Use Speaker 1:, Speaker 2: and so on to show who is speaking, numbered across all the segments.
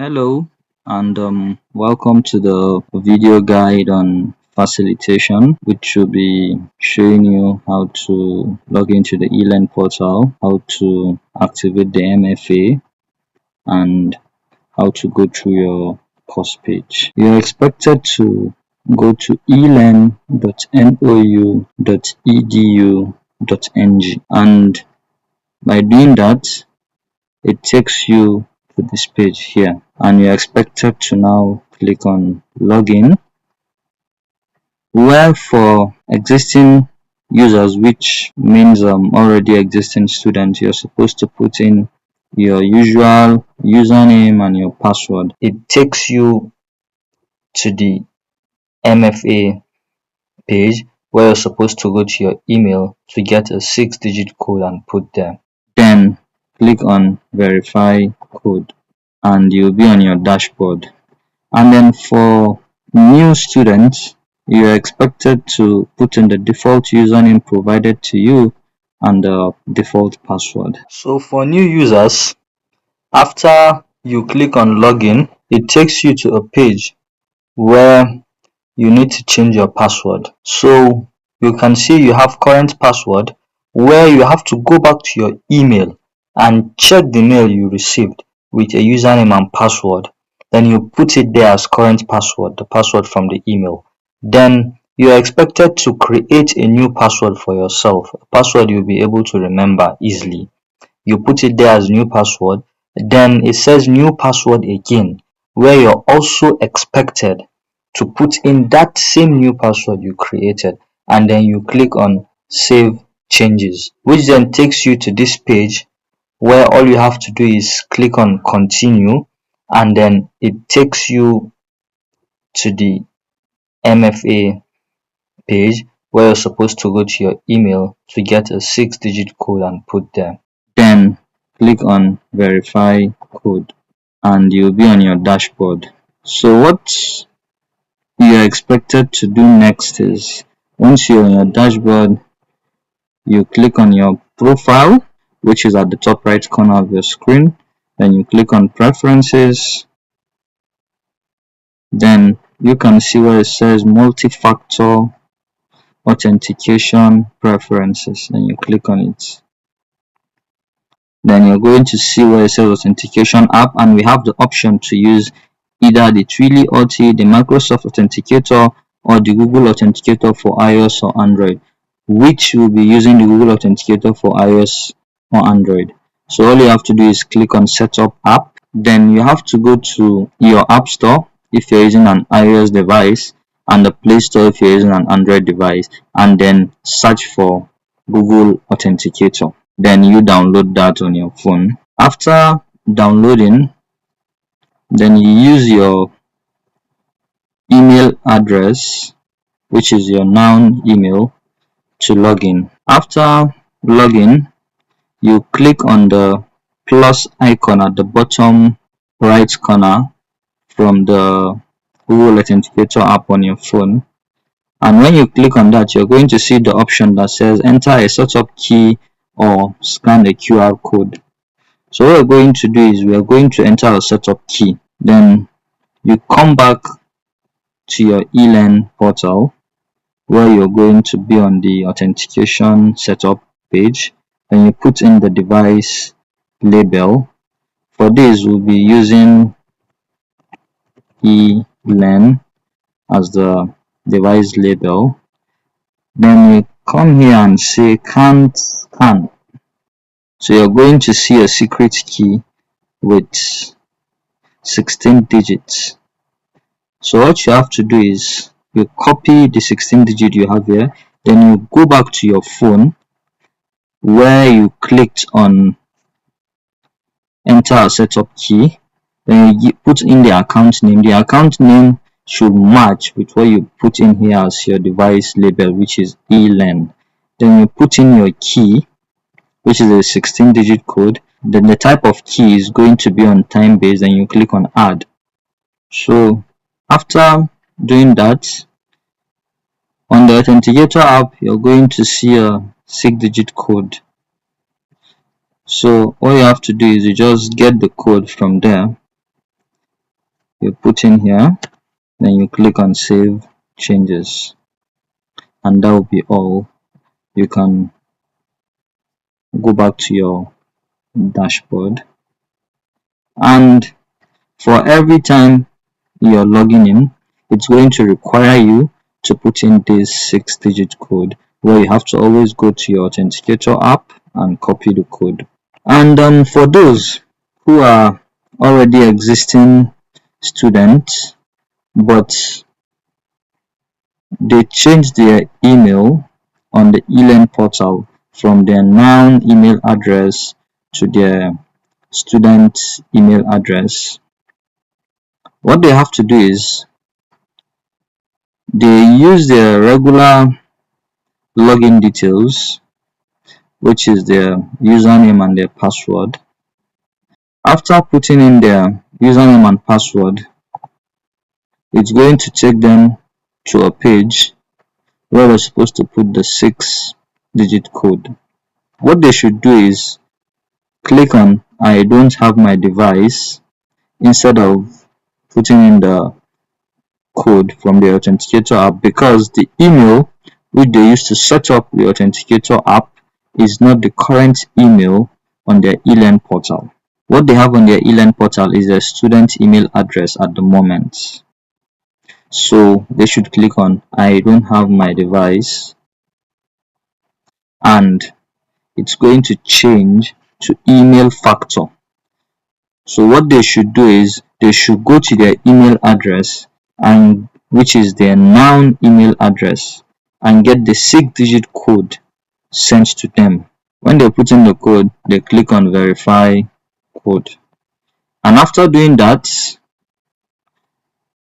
Speaker 1: Hello and welcome to the video guide on facilitation, which will be showing you how to log into the eLearn portal, how to activate the MFA, and how to go through your course page. You're expected to go to elearn.nou.edu.ng, and by doing that, it takes you to this page here, and you're expected to now click on login, where for existing users, which means already existing students, you're supposed to put in your usual username and your password. It takes you to the MFA page where you're supposed to go to your email to get a 6-digit code and put there. Then click on verify code and you'll be on your dashboard. And then for new students, you're expected to put in the default username provided to you and the default password. So for new users, after you click on login, it takes you to a page where you need to change your password. So you can see you have current password, where you have to go back to your email and check the mail you received with a username and password. Then you put it there as current password, the password from the email. Then you are expected to create a new password for yourself, a password you'll be able to remember easily. You put it there as new password. Then it says new password again, where you're also expected to put in that same new password you created, and then you click on save changes, which then takes you to this page where all you have to do is click on continue, and then it takes you to the MFA page where you're supposed to go to your email to get a 6-digit code and put there. Then click on verify code and you'll be on your dashboard. So what you're expected to do next is, once you're on your dashboard, you click on your profile, which is at the top right corner of your screen. Then you click on preferences. Then you can see where it says multi-factor authentication preferences. Then you click on it. Then you're going to see where it says authentication app, and we have the option to use either the Twilio Auth, the Microsoft Authenticator, or the Google Authenticator for iOS or Android, which will be using the Google Authenticator for iOS or Android. So all you have to do is click on setup app. Then you have to go to your app store if you're using an iOS device, and the Play Store if you're using an Android device, and then search for Google Authenticator. Then you download that on your phone. After downloading, then you use your email address, which is your noun email, to log in. After login, you click on the plus icon at the bottom right corner from the Google Authenticator app on your phone, and when you click on that, you're going to see the option that says enter a setup key or scan a QR code. So what we're going to do is we are going to enter a setup key. Then you come back to your eLearn portal, where you're going to be on the authentication setup page. Then you put in the device label. For this, we'll be using eLearn as the device label. Then we come here and say can't scan. So you're going to see a secret key with 16 digits. So what you have to do is you copy the 16 digit you have here, then you go back to your phone where you clicked on enter a setup key. Then you put in the account name. The account name should match with what you put in here as your device label, which is eLearn. Then you put in your key, which is a 16-digit code. Then the type of key is going to be on time based, and you click on add. So after doing that, on the Authenticator app, you're going to see a 6-digit code. So all you have to do is you just get the code from there, you put in here, then you click on save changes, and that will be all. You can go back to your dashboard, and for every time you're logging in, it's going to require you to put in this 6-digit code, where you have to always go to your authenticator app and copy the code. And for those who are already existing students, but they changed their email on the e-learn portal from their noun email address to their student email address, what they have to do is they use their regular login details, which is their username and their password. After putting in their username and password, it's going to take them to a page where they're supposed to put the 6-digit code. What they should do is click on I don't have my device instead of putting in the code from the authenticator app, because the email which they use to set up the authenticator app is not the current email on their e-learn portal. What they have on their e-learn portal is their student email address at the moment. So they should click on I don't have my device, and it's going to change to email factor. So what they should do is they should go to their email address, and which is their noun email address, and get the 6-digit code sent to them. When they put in the code, they click on verify code, and after doing that,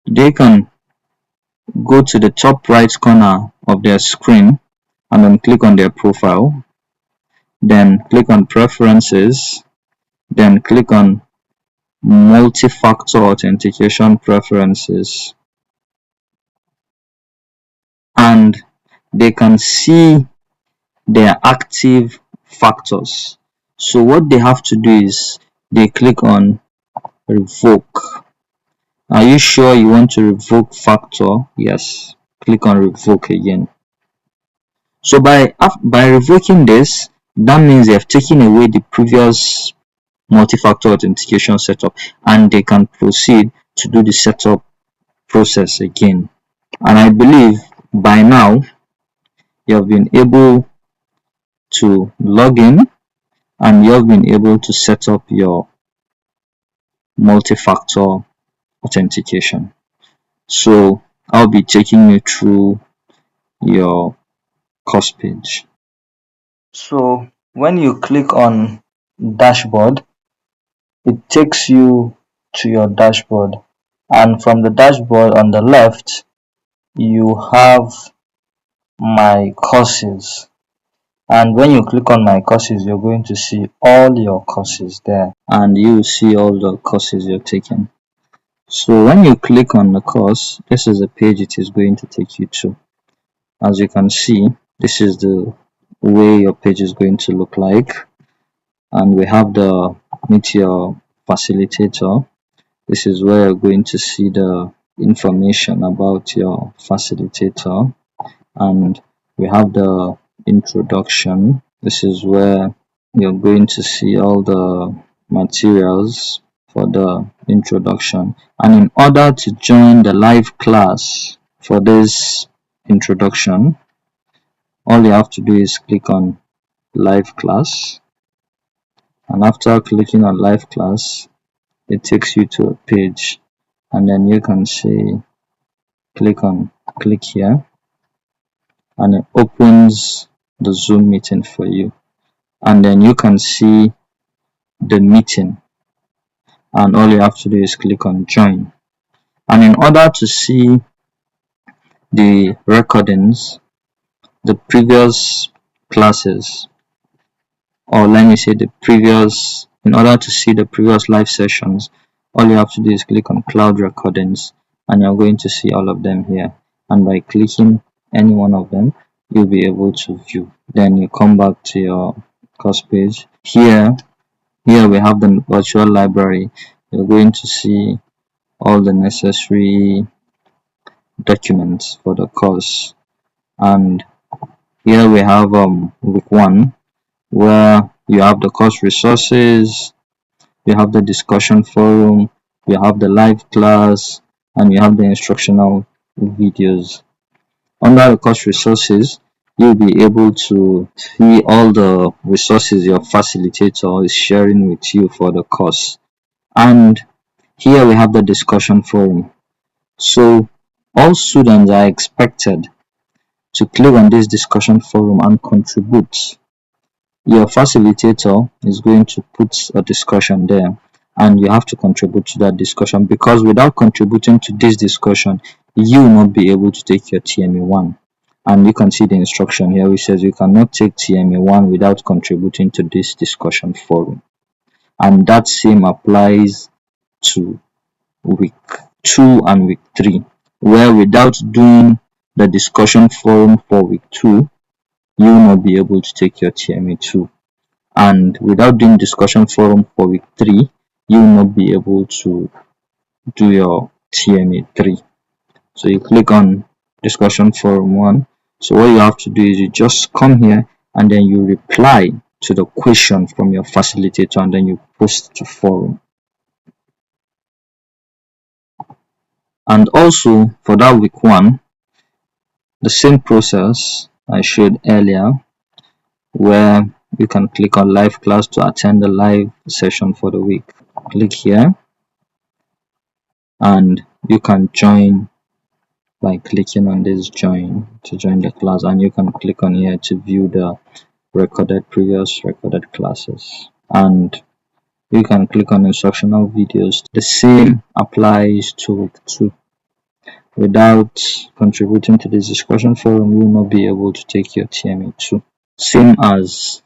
Speaker 1: they can go to the top right corner of their screen and then click on their profile, then click on preferences, then click on multi-factor authentication preferences, and they can see their active factors. So what they have to do is they click on revoke. Are you sure you want to revoke factor? Yes, click on revoke again. So by revoking this, that means they have taken away the previous multi-factor authentication setup, and they can proceed to do the setup process again. And I believe by now you have been able to log in, and you have been able to set up your multi-factor authentication. So I'll be taking you through your course page. So when you click on dashboard, it takes you to your dashboard, and from the dashboard on the left you have my courses, and when you click on my courses, you're going to see all your courses there, and you see all the courses you're taking. So when you click on the course, this is the page it is going to take you to. As you can see, this is the way your page is going to look like, and we have the meet your facilitator. This is where you're going to see the information about your facilitator, and we have the introduction. This is where you're going to see all the materials for the introduction, and in order to join the live class for this introduction, all you have to do is click on live class, and after clicking on live class, it takes you to a page, and then you can say click here, and it opens the Zoom meeting for you, and then you can see the meeting, and all you have to do is click on join. And in order to see the recordings, the previous classes, or let me say in order to see the previous live sessions, all you have to do is click on cloud recordings, and you're going to see all of them here, and by clicking any one of them, you'll be able to view. Then you come back to your course page. Here we have the virtual library. You're going to see all the necessary documents for the course. And here we have week 1, where you have the course resources, you have the discussion forum, you have the live class, and you have the instructional videos. Under the course resources, you'll be able to see all the resources your facilitator is sharing with you for the course. And here we have the discussion forum. So all students are expected to click on this discussion forum and contribute. Your facilitator is going to put a discussion there, and you have to contribute to that discussion, because without contributing to this discussion, you will not be able to take your TMA1. And you can see the instruction here which says you cannot take TMA1 without contributing to this discussion forum. And that same applies to week 2 and week 3, where without doing the discussion forum for week 2, you will not be able to take your TMA2. And without doing discussion forum for week 3, you will not be able to do your TMA3. So you click on discussion forum 1. So what you have to do is you just come here and then you reply to the question from your facilitator, and then you post to forum. And also for that week 1, the same process I showed earlier, where you can click on live class to attend the live session for the week. Click here and you can join by clicking on this join to join the class, and you can click on here to view the previous recorded classes, and you can click on instructional videos. The same applies to week 2. Without contributing to this discussion forum, you will not be able to take your TMA2. Same as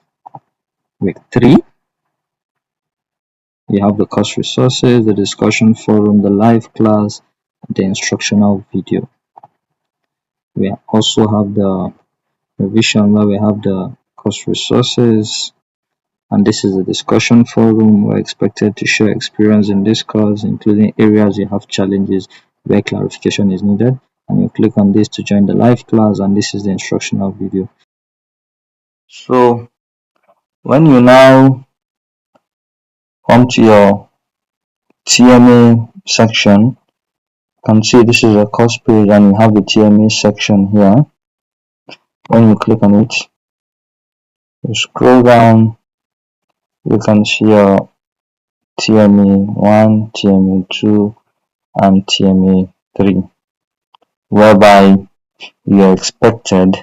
Speaker 1: week 3. You have the course resources, the discussion forum, the live class, the instructional video. We also have the revision, where we have the course resources, and this is the discussion forum. We're expected to share experience in this course, including areas you have challenges where clarification is needed, and you click on this to join the live class, and this is the instructional video. So when you now come to your TMA section, you can see this is a course page and you have the TMA section here. When you click on it, you scroll down, you can see your TMA1, TMA2 and TMA3, whereby you are expected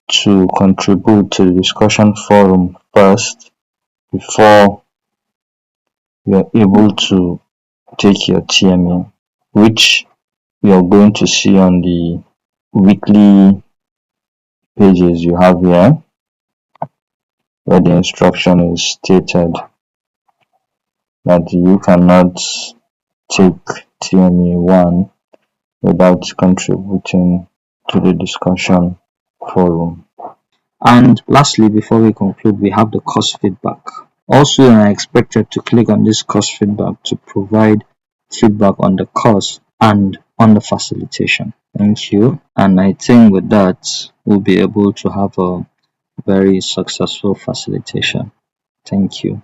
Speaker 1: to contribute to the discussion forum first before you are able to take your TMA, which you are going to see on the weekly pages you have here, where the instruction is stated that you cannot take TMA1 without contributing to the discussion forum. And lastly, before we conclude, we have the course feedback. Also, you are expected to click on this course feedback to provide feedback on the course and on the facilitation. Thank you. And I think with that, we'll be able to have a very successful facilitation. Thank you.